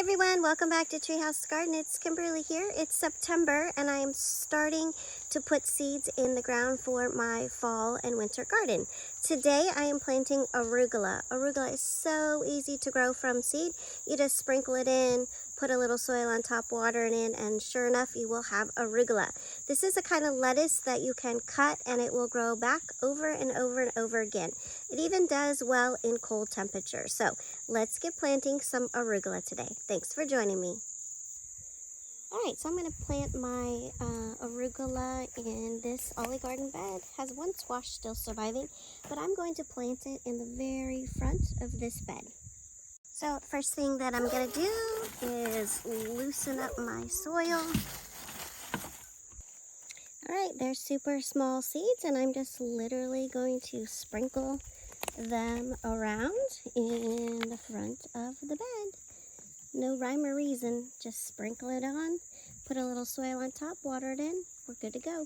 everyone, welcome back to Treehouse Garden. It's Kimberly here. It's September and I am starting to put seeds in the ground for my fall and winter garden. Today I am planting arugula. Arugula is so easy to grow from seed. You just sprinkle it in, put a little soil on top, water it in, and sure enough you will have arugula. This is a kind of lettuce that you can cut and it will grow back over and over and over again. It even does well in cold temperatures. So let's get planting some arugula today. Thanks for joining me. Alright, so I'm going to plant my arugula in this Olle Garden bed. Has one squash still surviving, but I'm going to plant it in the very front of this bed. So first thing that I'm going to do is loosen up my soil. Alright, they're super small seeds and I'm just literally going to sprinkle them around in the front of the bed. No rhyme or reason, just sprinkle it on, put a little soil on top, water it in, we're good to go.